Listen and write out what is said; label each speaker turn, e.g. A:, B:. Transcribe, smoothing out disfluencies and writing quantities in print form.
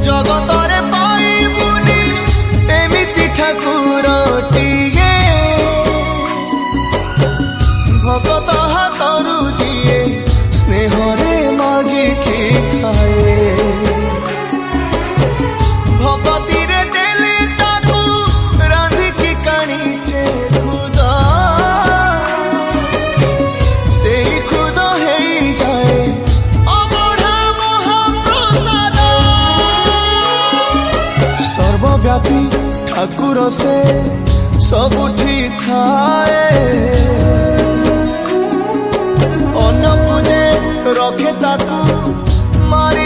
A: जगतरे पाइबुनी एमिति ठाकुरटिए भगत हाथरू जिए स्नेहरे मागिकी खाए भगती रे देले ताकू रांधिकी काणीचे खुद से खुद है जाए अबढ़ा महाप्रसाद सर्वव्यापी ठाकुर से सबुठी थाए अन्न पूजे रखे ताकू मारी